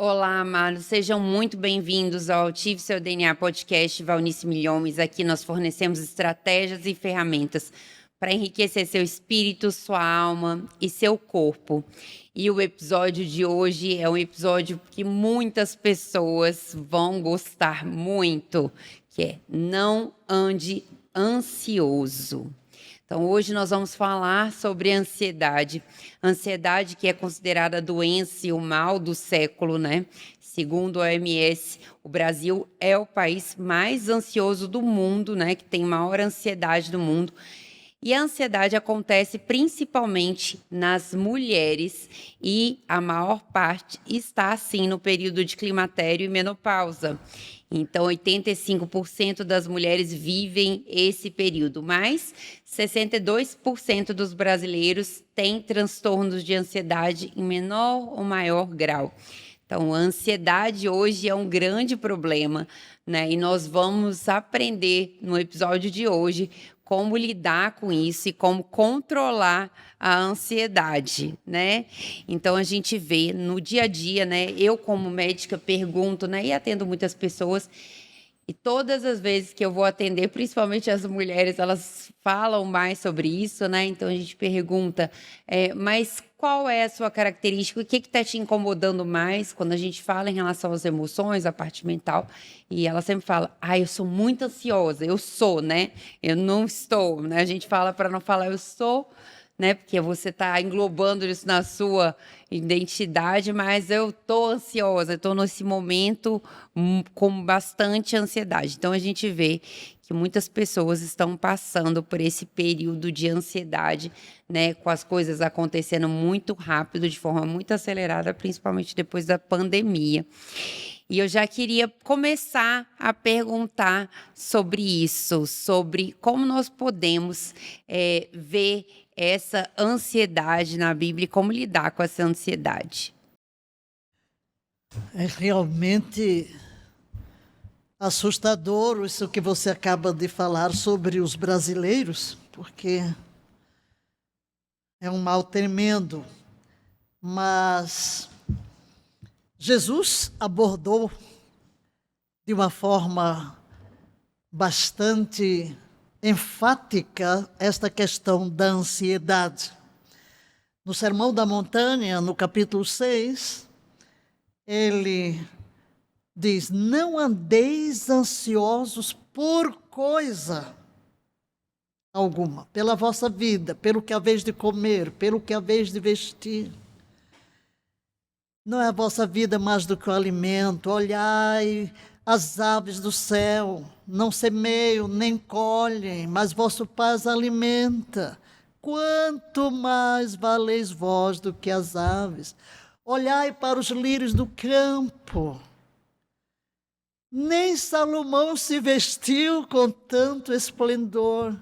Olá, amados, sejam muito bem-vindos ao Ative Seu DNA Podcast Valnice Milhomes. Aqui nós fornecemos estratégias e ferramentas para enriquecer seu espírito, sua alma e seu corpo. E o episódio de hoje é um episódio que muitas pessoas vão gostar muito, que é Não Ande Ansioso. Então, hoje nós vamos falar sobre ansiedade. Ansiedade que é considerada a doença e o mal do século, né? Segundo a OMS, o Brasil é o país mais ansioso do mundo, né? Que tem maior ansiedade do mundo. E a ansiedade acontece principalmente nas mulheres e a maior parte está, assim, no período de climatério e menopausa. Então, 85% das mulheres vivem esse período, mas 62% dos brasileiros têm transtornos de ansiedade em menor ou maior grau. Então, a ansiedade hoje é um grande problema, né? E nós vamos aprender no episódio de hoje como lidar com isso e como controlar a ansiedade, né? Então a gente vê no dia a dia, né? Eu como médica pergunto, né? E atendo muitas pessoas. E todas as vezes que eu vou atender, principalmente as mulheres, elas falam mais sobre isso, né? Então a gente pergunta, mas qual é a sua característica? O que está te incomodando mais quando a gente fala em relação às emoções, a parte mental? E ela sempre fala, eu sou muito ansiosa. Eu sou, né? Eu não estou, né? A gente fala para não falar eu sou, né? Porque você está englobando isso na sua identidade, mas eu estou ansiosa, estou nesse momento com bastante ansiedade. Então, a gente vê que muitas pessoas estão passando por esse período de ansiedade, né? Com as coisas acontecendo muito rápido, de forma muito acelerada, principalmente depois da pandemia. E eu já queria começar a perguntar sobre isso, sobre como nós podemos ver essa ansiedade na Bíblia e como lidar com essa ansiedade. É realmente assustador isso que você acaba de falar sobre os brasileiros, porque é um mal tremendo. Mas Jesus abordou de uma forma bastante enfática esta questão da ansiedade. No Sermão da Montanha, no capítulo 6, ele diz: não andeis ansiosos por coisa alguma, pela vossa vida, pelo que haveis de comer, pelo que haveis de vestir. Não é a vossa vida mais do que o alimento. Olhai as aves do céu, não semeiam, nem colhem, mas vosso Pai as alimenta. Quanto mais valeis vós do que as aves. Olhai para os lírios do campo. Nem Salomão se vestiu com tanto esplendor.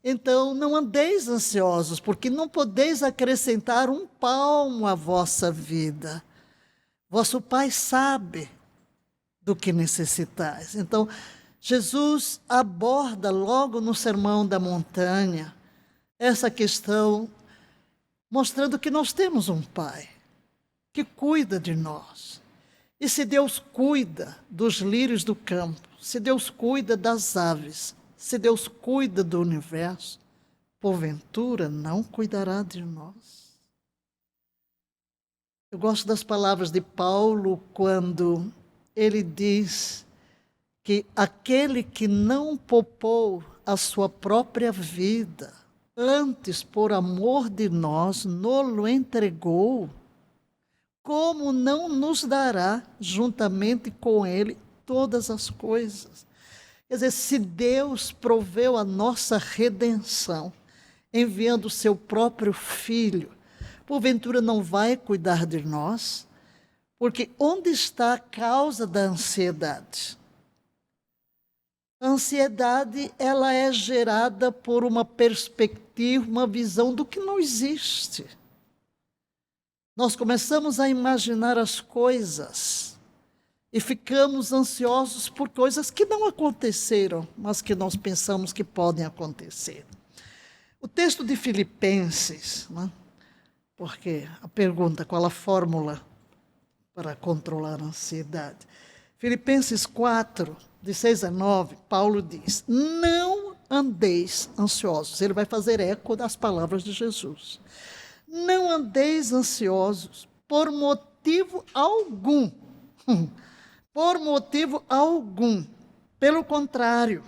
Então, não andeis ansiosos, porque não podeis acrescentar um palmo à vossa vida. Vosso Pai sabe do que necessitais. Então, Jesus aborda logo no Sermão da Montanha essa questão, mostrando que nós temos um Pai que cuida de nós. E se Deus cuida dos lírios do campo, se Deus cuida das aves, se Deus cuida do universo, porventura não cuidará de nós? Eu gosto das palavras de Paulo quando ele diz que aquele que não poupou a sua própria vida, antes por amor de nós, nos entregou, como não nos dará juntamente com ele todas as coisas? Quer dizer, se Deus proveu a nossa redenção, enviando o seu próprio Filho, porventura não vai cuidar de nós? Porque onde está a causa da ansiedade? A ansiedade, ela é gerada por uma perspectiva, uma visão do que não existe. Nós começamos a imaginar as coisas e ficamos ansiosos por coisas que não aconteceram, mas que nós pensamos que podem acontecer. O texto de Filipenses, né? Porque a pergunta, qual a fórmula para controlar a ansiedade. Filipenses 4, de 6 a 9, Paulo diz: não andeis ansiosos. Ele vai fazer eco das palavras de Jesus. Não andeis ansiosos por motivo algum. Por motivo algum. Pelo contrário,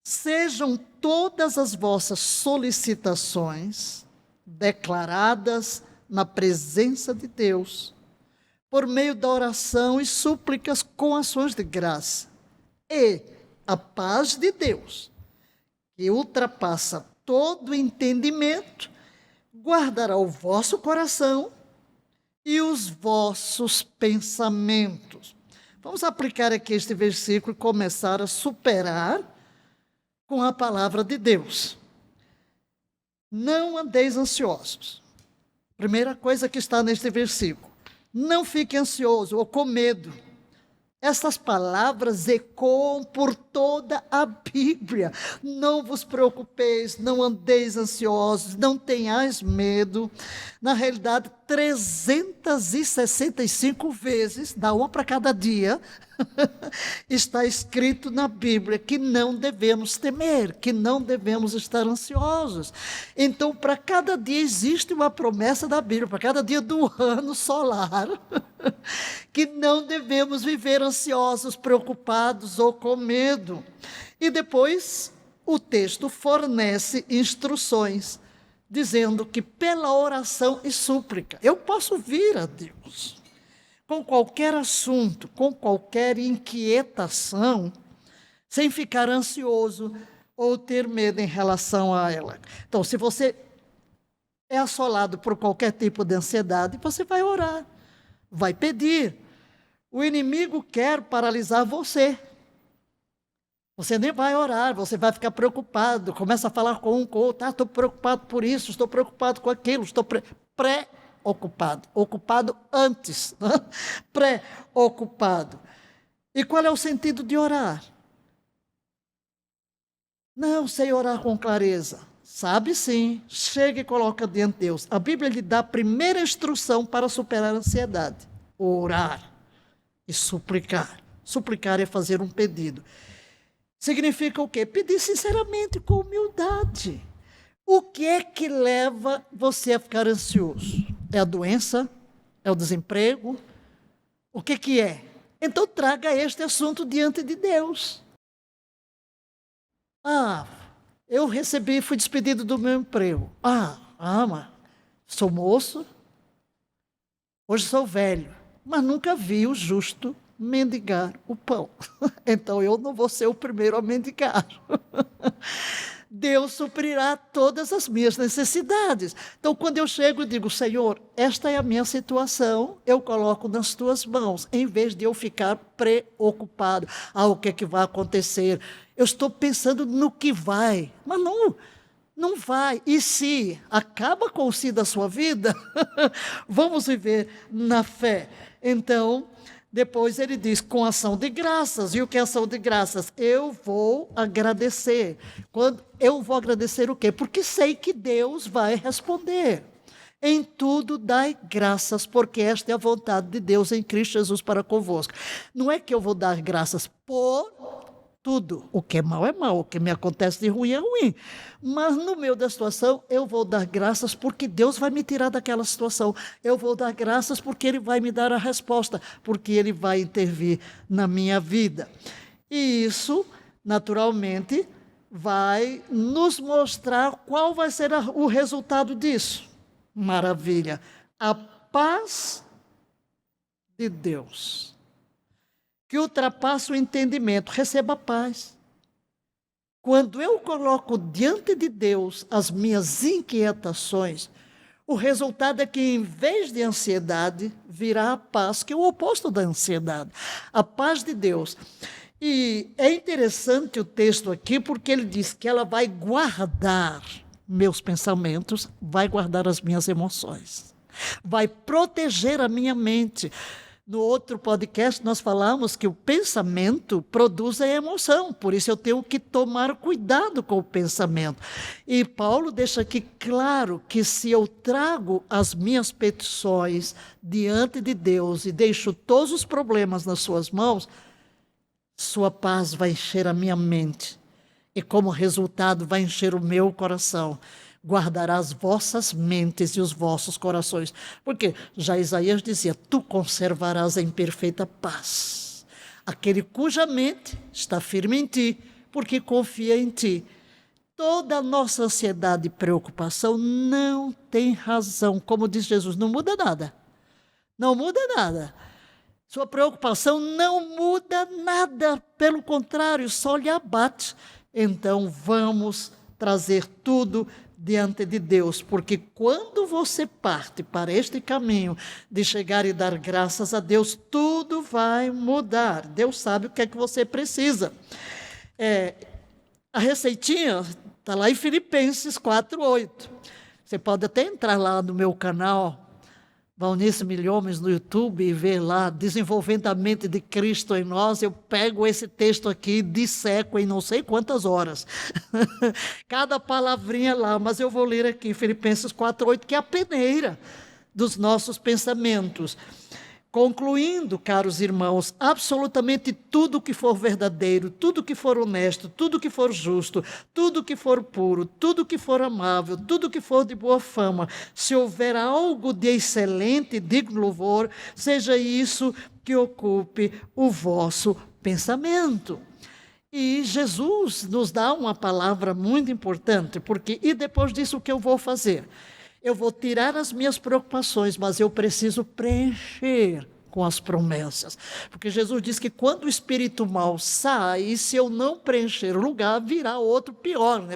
sejam todas as vossas solicitações declaradas na presença de Deus, por meio da oração e súplicas com ações de graça. E a paz de Deus, que ultrapassa todo entendimento, guardará o vosso coração e os vossos pensamentos. Vamos aplicar aqui este versículo e começar a superar com a palavra de Deus. Não andeis ansiosos. Primeira coisa que está neste versículo. Não fique ansioso ou com medo. Essas palavras ecoam por toda a Bíblia. Não vos preocupeis, não andeis ansiosos, não tenhais medo. Na realidade, 365 vezes, dá uma para cada dia, está escrito na Bíblia que não devemos temer, que não devemos estar ansiosos. Então, para cada dia existe uma promessa da Bíblia, para cada dia do ano solar, que não devemos viver ansiosos, preocupados ou com medo. E depois, o texto fornece instruções, dizendo que pela oração e súplica, eu posso vir a Deus com qualquer assunto, com qualquer inquietação, sem ficar ansioso ou ter medo em relação a ela. Então, se você é assolado por qualquer tipo de ansiedade, você vai orar, vai pedir. O inimigo quer paralisar você. Você nem vai orar, você vai ficar preocupado, começa a falar com um com o outro, estou preocupado por isso, estou preocupado com aquilo, estou pré-ocupado, ocupado antes, né? Pré-ocupado. E qual é o sentido de orar? Não sei orar com clareza. Sabe sim, chega e coloca diante de Deus. A Bíblia lhe dá a primeira instrução para superar a ansiedade: orar e suplicar. Suplicar é fazer um pedido. Significa o quê? Pedir sinceramente, com humildade. O que é que leva você a ficar ansioso? É a doença? É o desemprego? O que é? Então traga este assunto diante de Deus. Eu fui despedido do meu emprego. Mas sou moço, hoje sou velho, mas nunca vi o justo mendigar o pão. Então eu não vou ser o primeiro a mendigar. Deus suprirá todas as minhas necessidades. Então, quando eu chego e digo: Senhor, esta é a minha situação, eu coloco nas tuas mãos, em vez de eu ficar preocupado. O que é que vai acontecer? Eu estou pensando no que vai, mas não vai. E se acaba com o si da sua vida, vamos viver na fé. Então, depois ele diz, com ação de graças. E o que é ação de graças? Eu vou agradecer. Eu vou agradecer o quê? Porque sei que Deus vai responder. Em tudo dai graças, porque esta é a vontade de Deus em Cristo Jesus para convosco. Não é que eu vou dar graças por tudo. O que é mal é mal, o que me acontece de ruim é ruim. Mas no meio da situação, eu vou dar graças porque Deus vai me tirar daquela situação. Eu vou dar graças porque Ele vai me dar a resposta, porque Ele vai intervir na minha vida. E isso, naturalmente, vai nos mostrar qual vai ser o resultado disso. Maravilha! A paz de Deus, que ultrapassa o entendimento, receba a paz. Quando eu coloco diante de Deus as minhas inquietações, o resultado é que, em vez de ansiedade, virá a paz, que é o oposto da ansiedade. A paz de Deus. E é interessante o texto aqui, porque ele diz que ela vai guardar meus pensamentos, vai guardar as minhas emoções, vai proteger a minha mente. No outro podcast, nós falamos que o pensamento produz a emoção, por isso eu tenho que tomar cuidado com o pensamento. E Paulo deixa aqui claro que se eu trago as minhas petições diante de Deus e deixo todos os problemas nas suas mãos, sua paz vai encher a minha mente e, como resultado, vai encher o meu coração. Guardará as vossas mentes e os vossos corações. Porque já Isaías dizia, tu conservarás em perfeita paz aquele cuja mente está firme em ti, porque confia em ti. Toda a nossa ansiedade e preocupação não tem razão. Como diz Jesus, não muda nada. Não muda nada. Sua preocupação não muda nada. Pelo contrário, só lhe abate. Então vamos trazer tudo diante de Deus, porque quando você parte para este caminho de chegar e dar graças a Deus, tudo vai mudar. Deus sabe o que é que você precisa. A receitinha está lá em Filipenses 4:8. Você pode até entrar lá no meu canal, Valnice Milhomes, no YouTube, e ver lá, desenvolvendo a mente de Cristo em nós. Eu pego esse texto aqui e disseco em não sei quantas horas. Cada palavrinha lá, mas eu vou ler aqui, Filipenses 4:8, que é a peneira dos nossos pensamentos. Concluindo, caros irmãos, absolutamente tudo que for verdadeiro, tudo que for honesto, tudo que for justo, tudo que for puro, tudo que for amável, tudo que for de boa fama, se houver algo de excelente e digno louvor, seja isso que ocupe o vosso pensamento. E Jesus nos dá uma palavra muito importante, porque, e depois disso o que eu vou fazer? Eu vou tirar as minhas preocupações, mas eu preciso preencher com as promessas. Porque Jesus diz que quando o espírito mau sai, se eu não preencher o lugar, virá outro pior, né?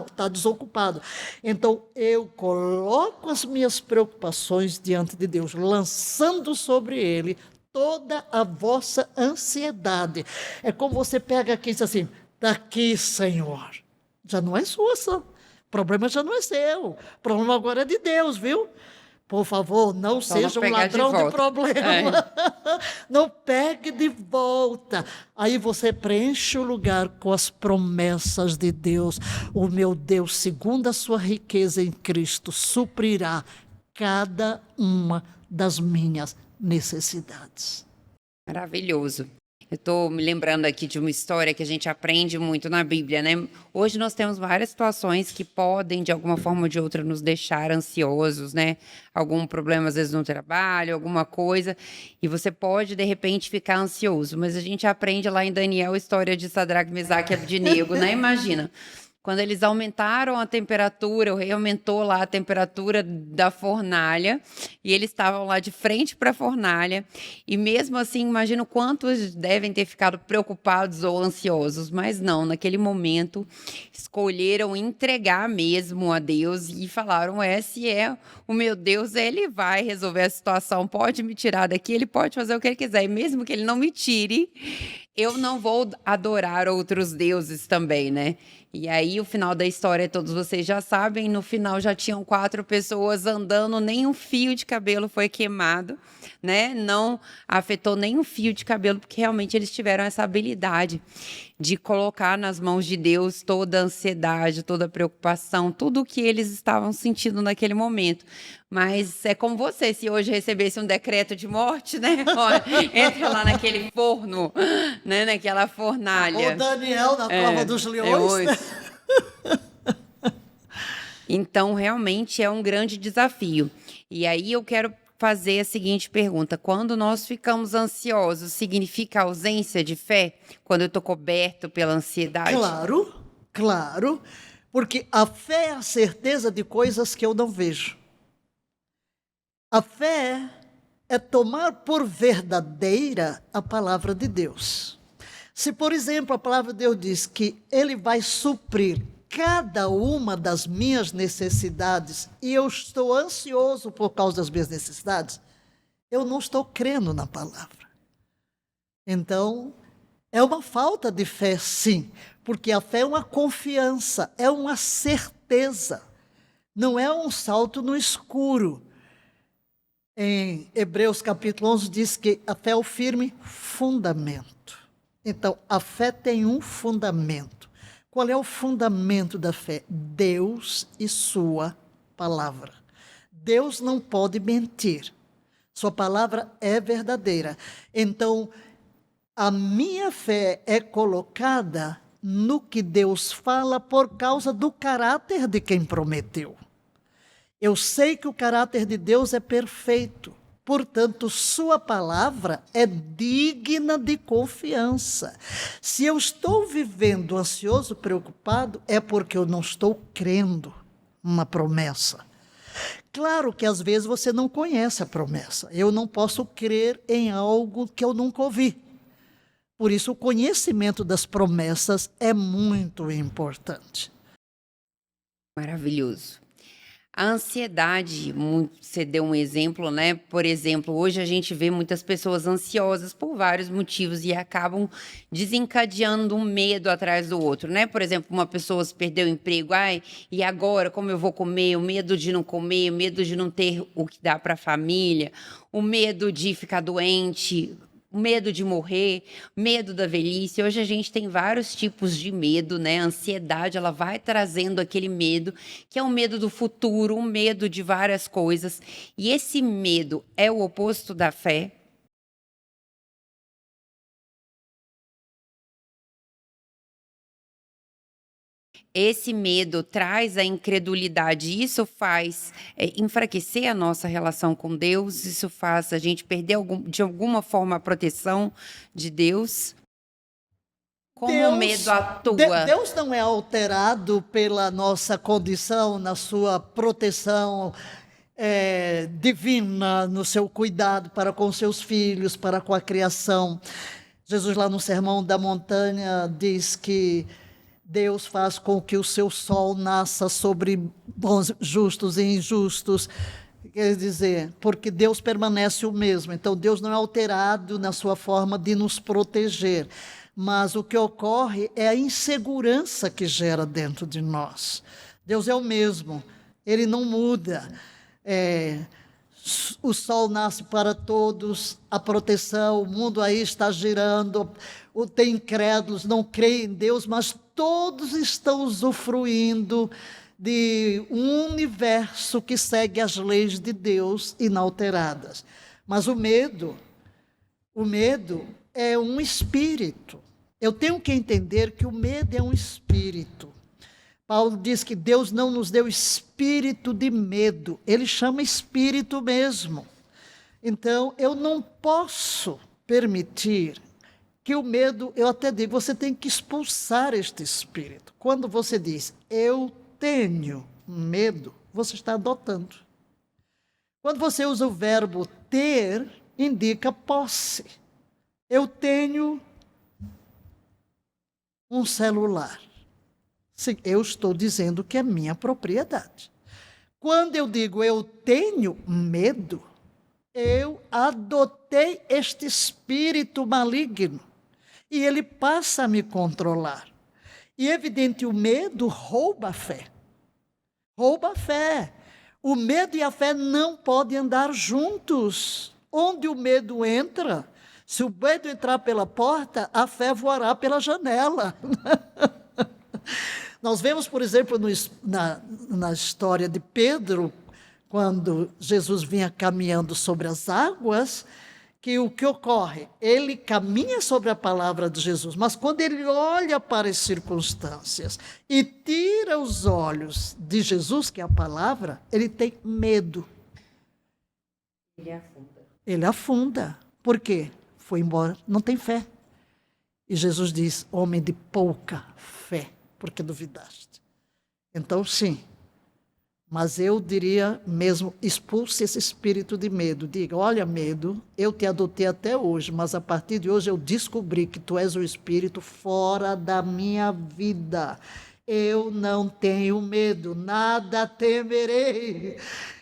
Está desocupado. Então, eu coloco as minhas preocupações diante de Deus, lançando sobre Ele toda a vossa ansiedade. É como você pega aqui e diz assim, daqui, Senhor. Já não é sua ação. O problema já não é seu. O problema agora é de Deus, viu? Por favor, não seja um ladrão de problema. Não pegue de volta. Aí você preenche o lugar com as promessas de Deus. O meu Deus, segundo a sua riqueza em Cristo, suprirá cada uma das minhas necessidades. Maravilhoso. Eu estou me lembrando aqui de uma história que a gente aprende muito na Bíblia, né? Hoje nós temos várias situações que podem, de alguma forma ou de outra, nos deixar ansiosos, né? Algum problema, às vezes, no trabalho, alguma coisa, e você pode, de repente, ficar ansioso. Mas a gente aprende lá em Daniel a história de Sadraque, Mesaque e Abdinego, né? Imagina. Quando eles aumentaram a temperatura, o rei aumentou lá a temperatura da fornalha, e eles estavam lá de frente para a fornalha, e mesmo assim, imagino quantos devem ter ficado preocupados ou ansiosos, mas não, naquele momento, escolheram entregar mesmo a Deus e falaram, se é o meu Deus, ele vai resolver a situação, pode me tirar daqui, ele pode fazer o que ele quiser, e mesmo que ele não me tire, eu não vou adorar outros deuses também, né? E aí, o final da história, todos vocês já sabem, no final já tinham 4 pessoas andando, nem um fio de cabelo foi queimado, né? Não afetou nem um fio de cabelo, porque realmente eles tiveram essa habilidade de colocar nas mãos de Deus toda a ansiedade, toda a preocupação, tudo o que eles estavam sentindo naquele momento. Mas é como você, se hoje recebesse um decreto de morte, né? Olha, entra lá naquele forno, né? Naquela fornalha. O Daniel na cova dos leões. Então, realmente é um grande desafio. E aí eu quero fazer a seguinte pergunta. Quando nós ficamos ansiosos, significa ausência de fé? Quando eu estou coberto pela ansiedade? Claro. Porque a fé é a certeza de coisas que eu não vejo. A fé é tomar por verdadeira a palavra de Deus. Se, por exemplo, a palavra de Deus diz que Ele vai suprir cada uma das minhas necessidades e eu estou ansioso por causa das minhas necessidades, eu não estou crendo na palavra. Então, é uma falta de fé, sim, porque a fé é uma confiança, é uma certeza, não é um salto no escuro. Em Hebreus capítulo 11 diz que a fé é o firme fundamento. Então, a fé tem um fundamento. Qual é o fundamento da fé? Deus e sua palavra. Deus não pode mentir. Sua palavra é verdadeira. Então, a minha fé é colocada no que Deus fala por causa do caráter de quem prometeu. Eu sei que o caráter de Deus é perfeito, portanto, sua palavra é digna de confiança. Se eu estou vivendo ansioso, preocupado, é porque eu não estou crendo numa promessa. Claro que às vezes você não conhece a promessa. Eu não posso crer em algo que eu nunca ouvi. Por isso, o conhecimento das promessas é muito importante. Maravilhoso. A ansiedade, você deu um exemplo, né? Por exemplo, hoje a gente vê muitas pessoas ansiosas por vários motivos e acabam desencadeando um medo atrás do outro, né? Por exemplo, uma pessoa se perdeu o emprego, e agora como eu vou comer? O medo de não comer, o medo de não ter o que dar para a família, o medo de ficar doente, o medo de morrer, medo da velhice. Hoje a gente tem vários tipos de medo, né? A ansiedade, ela vai trazendo aquele medo, que é o medo do futuro, um medo de várias coisas. E esse medo é o oposto da fé? Esse medo traz a incredulidade, isso faz enfraquecer a nossa relação com Deus, isso faz a gente perder de alguma forma a proteção de Deus. Como o medo atua? Deus não é alterado pela nossa condição, na sua proteção divina, no seu cuidado para com seus filhos, para com a criação. Jesus, lá no Sermão da Montanha, diz que Deus faz com que o seu sol nasça sobre bons, justos e injustos. Quer dizer, porque Deus permanece o mesmo. Então, Deus não é alterado na sua forma de nos proteger. Mas o que ocorre é a insegurança que gera dentro de nós. Deus é o mesmo, Ele não muda. O sol nasce para todos, a proteção, o mundo aí está girando, tem incrédulos, não creem em Deus, mas todos estão usufruindo de um universo que segue as leis de Deus inalteradas. Mas o medo é um espírito. Eu tenho que entender que o medo é um espírito. Paulo diz que Deus não nos deu espírito de medo, ele chama espírito mesmo. Então, eu não posso permitir que o medo, eu até digo, você tem que expulsar este espírito. Quando você diz, eu tenho medo, você está adotando. Quando você usa o verbo ter, indica posse. Eu tenho um celular. Sim, eu estou dizendo que é minha propriedade. Quando eu digo eu tenho medo, eu adotei este espírito maligno e ele passa a me controlar. E evidente, o medo rouba a fé. Rouba a fé. O medo e a fé não podem andar juntos. Onde o medo entra, se o medo entrar pela porta, a fé voará pela janela. Nós vemos, por exemplo, na história de Pedro, quando Jesus vinha caminhando sobre as águas, que o que ocorre? Ele caminha sobre a palavra de Jesus, mas quando ele olha para as circunstâncias e tira os olhos de Jesus, que é a palavra, ele tem medo. Ele afunda. Por quê? Foi embora, não tem fé. E Jesus diz, homem de pouca fé, porque duvidaste. Então, sim, mas eu diria mesmo, expulse esse espírito de medo. Diga, olha, medo, eu te adotei até hoje, mas a partir de hoje eu descobri que tu és o espírito fora da minha vida. Eu não tenho medo, nada temerei.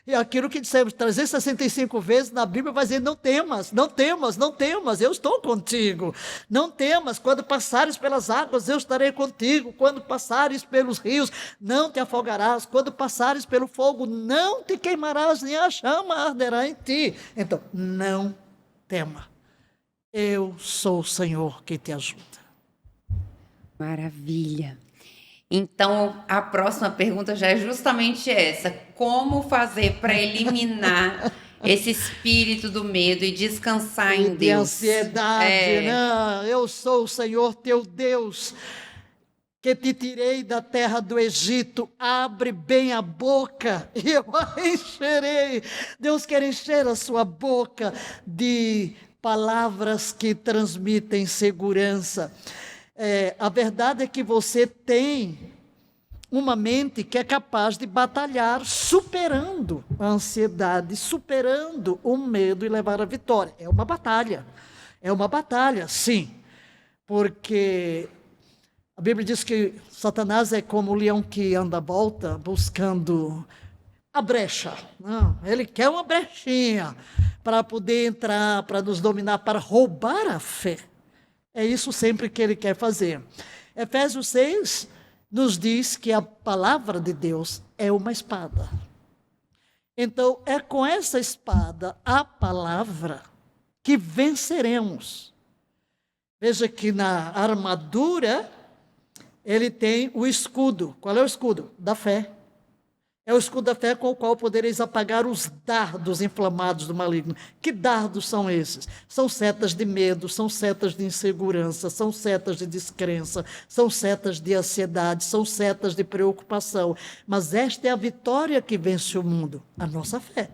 E aquilo que dissemos 365 vezes na Bíblia vai dizer: não temas, não temas, não temas, eu estou contigo. Não temas, quando passares pelas águas, eu estarei contigo. Quando passares pelos rios, não te afogarás. Quando passares pelo fogo, não te queimarás, nem a chama arderá em ti. Então, não tema. Eu sou o Senhor que te ajuda. Maravilha. Então, a próxima pergunta já é justamente essa: como fazer para eliminar esse espírito do medo e descansar em De Deus? ansiedade, né? Eu sou o Senhor teu Deus, que te tirei da terra do Egito. Abre bem a boca e eu a encherei. Deus quer encher a sua boca de palavras que transmitem segurança. A verdade é que você tem uma mente que é capaz de batalhar superando a ansiedade, superando o medo e levar a vitória. É uma batalha, sim, porque a Bíblia diz que Satanás é como o leão que anda à volta buscando a brecha. Não, ele quer uma brechinha para poder entrar, para nos dominar, para roubar a fé. É isso sempre que ele quer fazer. Efésios 6 nos diz que a palavra de Deus é uma espada. Então, é com essa espada, a palavra, que venceremos. Veja que na armadura, ele tem o escudo. Qual é o escudo? Da fé. É o escudo da fé com o qual podereis apagar os dardos inflamados do maligno. Que dardos são esses? São setas de medo, são setas de insegurança, são setas de descrença, são setas de ansiedade, são setas de preocupação. Mas esta é a vitória que vence o mundo, a nossa fé.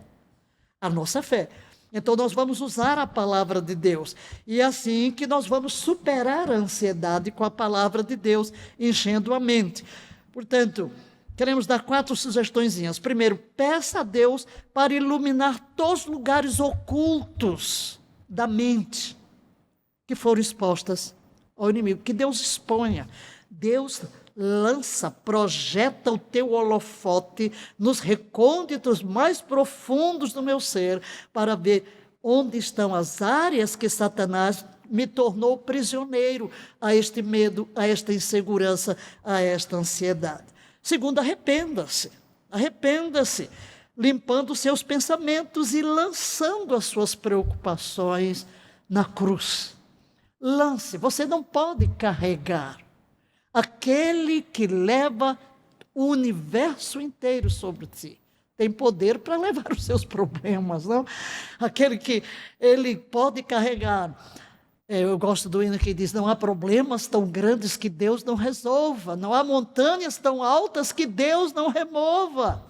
A nossa fé. Então nós vamos usar a palavra de Deus. E é assim que nós vamos superar a ansiedade com a palavra de Deus, enchendo a mente. Portanto, queremos dar 4 sugestõezinhas. Primeiro, peça a Deus para iluminar todos os lugares ocultos da mente que foram expostas ao inimigo. Que Deus exponha. Deus lança, projeta o teu holofote nos recônditos mais profundos do meu ser para ver onde estão as áreas que Satanás me tornou prisioneiro a este medo, a esta insegurança, a esta ansiedade. Segundo, arrependa-se, limpando os seus pensamentos e lançando as suas preocupações na cruz. Lance, você não pode carregar aquele que leva o universo inteiro sobre si. Tem poder para levar os seus problemas, não? Aquele que ele pode carregar. Eu gosto do hino que diz: não há problemas tão grandes que Deus não resolva, não há montanhas tão altas que Deus não remova.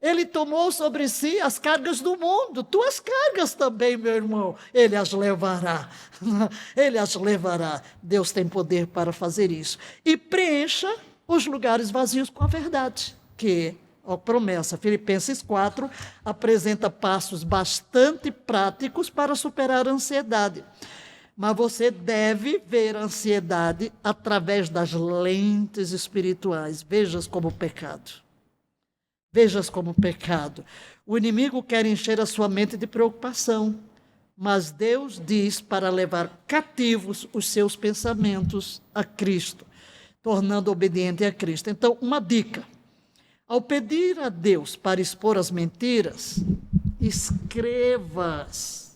Ele tomou sobre si as cargas do mundo, tuas cargas também, meu irmão, Ele as levará, Ele as levará. Deus tem poder para fazer isso. E preencha os lugares vazios com a verdade, que a promessa, Filipenses 4, apresenta passos bastante práticos para superar a ansiedade. Mas você deve ver a ansiedade através das lentes espirituais. Vejas como pecado. Vejas como pecado. O inimigo quer encher a sua mente de preocupação, mas Deus diz para levar cativos os seus pensamentos a Cristo, tornando obediente a Cristo. Então, uma dica: ao pedir a Deus para expor as mentiras, escreva-as.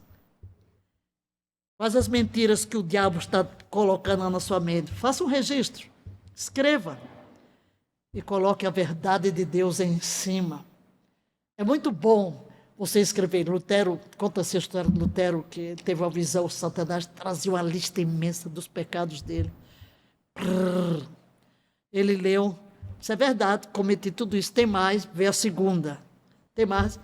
Quais as mentiras que o diabo está colocando na sua mente? Faça um registro, escreva e coloque a verdade de Deus em cima. É muito bom você escrever. Lutero, conta-se a história de Lutero, que teve uma visão, Satanás trazia uma lista imensa dos pecados dele. Ele leu, isso é verdade, cometi tudo isso, tem mais, veio a segunda. Tem mais?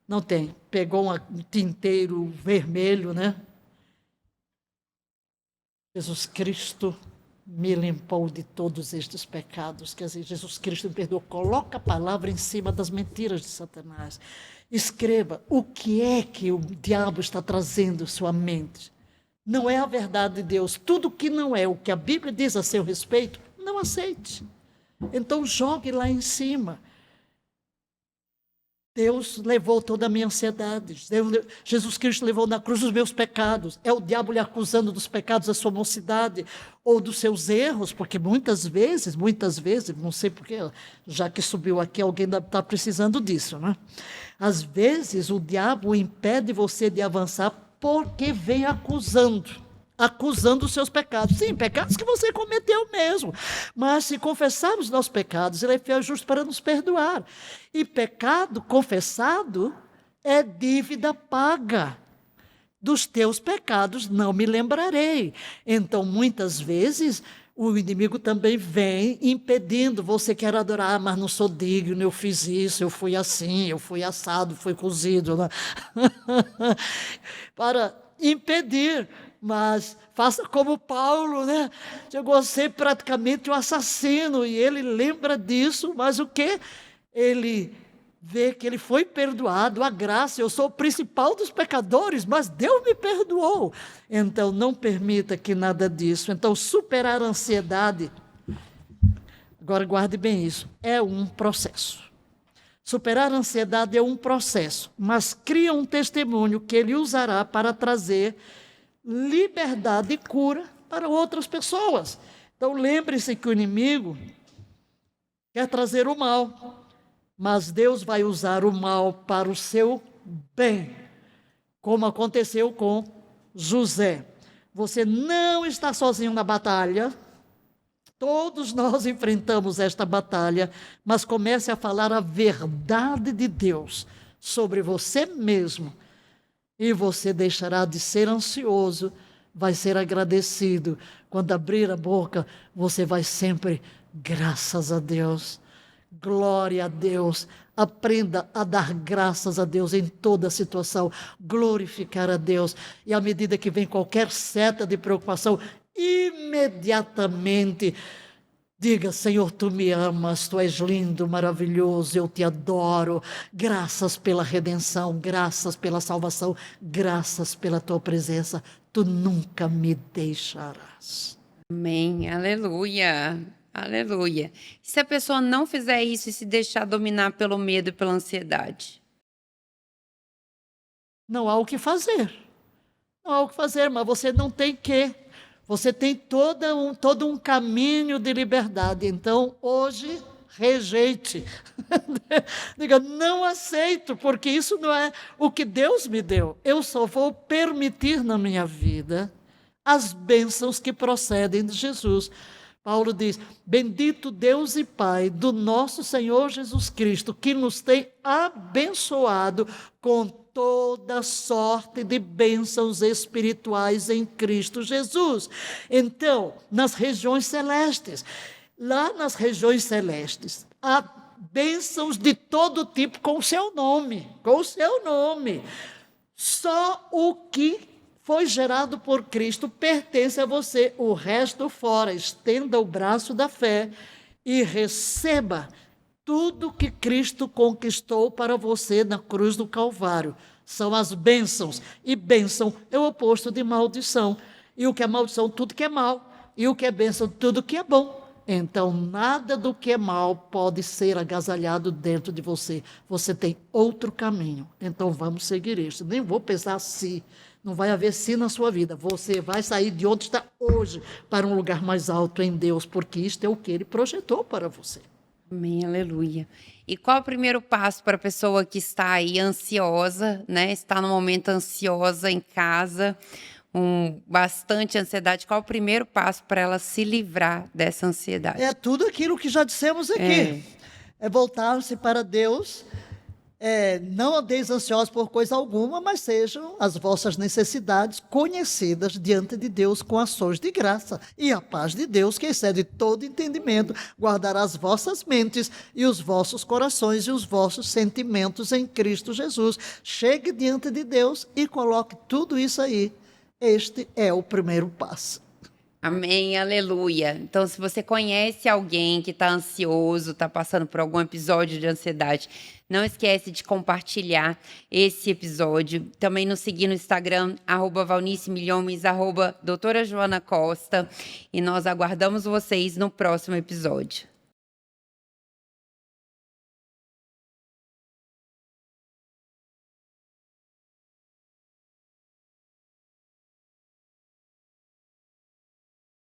Não tem. Pegou um tinteiro vermelho, né? Jesus Cristo me limpou de todos estes pecados. Quer dizer, Jesus Cristo me perdoou. Coloca a palavra em cima das mentiras de Satanás. Escreva o que é que o diabo está trazendo à sua mente. Não é a verdade de Deus. Tudo que não é o que a Bíblia diz a seu respeito, não aceite. Então jogue lá em cima. Deus levou toda a minha ansiedade. Jesus Cristo levou na cruz os meus pecados. É o diabo lhe acusando dos pecados da sua mocidade ou dos seus erros, porque muitas vezes, não sei porquê, já que subiu aqui, alguém está precisando disso, né? Às vezes o diabo impede você de avançar porque vem acusando os seus pecados. Sim, pecados que você cometeu mesmo. Mas se confessarmos nossos pecados, Ele é fiel e justo para nos perdoar. E pecado confessado é dívida paga. Dos teus pecados não me lembrarei. Então, muitas vezes, o inimigo também vem impedindo. Você quer adorar, mas não sou digno, eu fiz isso, eu fui assim, eu fui assado, fui cozido. Né? Para impedir. Mas faça como Paulo, né? Chegou a ser praticamente um assassino, e ele lembra disso, mas o quê? Ele vê que ele foi perdoado, a graça, eu sou o principal dos pecadores, mas Deus me perdoou. Então, não permita que nada disso. Então, superar a ansiedade, agora guarde bem isso, é um processo. Superar a ansiedade é um processo, mas cria um testemunho que ele usará para trazer liberdade e cura para outras pessoas. Então lembre-se que o inimigo quer trazer o mal, mas Deus vai usar o mal para o seu bem, como aconteceu com José. Você não está sozinho na batalha, todos nós enfrentamos esta batalha, mas comece a falar a verdade de Deus sobre você mesmo, e você deixará de ser ansioso, vai ser agradecido. Quando abrir a boca, você vai sempre, graças a Deus, glória a Deus. Aprenda a dar graças a Deus em toda situação, glorificar a Deus. E à medida que vem qualquer seta de preocupação, imediatamente diga: Senhor, Tu me amas, Tu és lindo, maravilhoso, eu Te adoro. Graças pela redenção, graças pela salvação, graças pela Tua presença. Tu nunca me deixarás. Amém, aleluia, aleluia. E se a pessoa não fizer isso e se deixar dominar pelo medo e pela ansiedade? Não há o que fazer. Não há o que fazer, mas você não tem que. Você tem todo um caminho de liberdade. Então, hoje, rejeite. Diga: não aceito, porque isso não é o que Deus me deu. Eu só vou permitir na minha vida as bênçãos que procedem de Jesus. Paulo diz: bendito Deus e Pai do nosso Senhor Jesus Cristo, que nos tem abençoado com toda sorte de bênçãos espirituais em Cristo Jesus. Então, nas regiões celestes, lá nas regiões celestes, há bênçãos de todo tipo com o seu nome, Só o que foi gerado por Cristo pertence a você, o resto fora. Estenda o braço da fé e receba tudo que Cristo conquistou para você na cruz do Calvário. São as bênçãos, e bênção é o oposto de maldição. E o que é maldição? Tudo que é mal. E o que é bênção? Tudo que é bom. Então, nada do que é mal pode ser agasalhado dentro de você. Você tem outro caminho. Então, vamos seguir isso. Nem vou pensar se. Não vai haver si na sua vida. Você vai sair de onde está hoje para um lugar mais alto em Deus, porque isto é o que Ele projetou para você. Amém, aleluia. E qual é o primeiro passo para a pessoa que está aí ansiosa, né? Está no momento ansiosa em casa, com bastante ansiedade. Qual é o primeiro passo para ela se livrar dessa ansiedade? É tudo aquilo que já dissemos aqui. É voltar-se para Deus. Não andeis ansiosos por coisa alguma, mas sejam as vossas necessidades conhecidas diante de Deus com ações de graça. E a paz de Deus, que excede todo entendimento, guardará as vossas mentes e os vossos corações e os vossos sentimentos em Cristo Jesus. Chegue diante de Deus e coloque tudo isso aí. Este é o primeiro passo. Amém, aleluia. Então, se você conhece alguém que está ansioso, está passando por algum episódio de ansiedade, não esquece de compartilhar esse episódio. Também nos seguir no Instagram, @valnicemilhomes, @doutora Joana Costa. E nós aguardamos vocês no próximo episódio.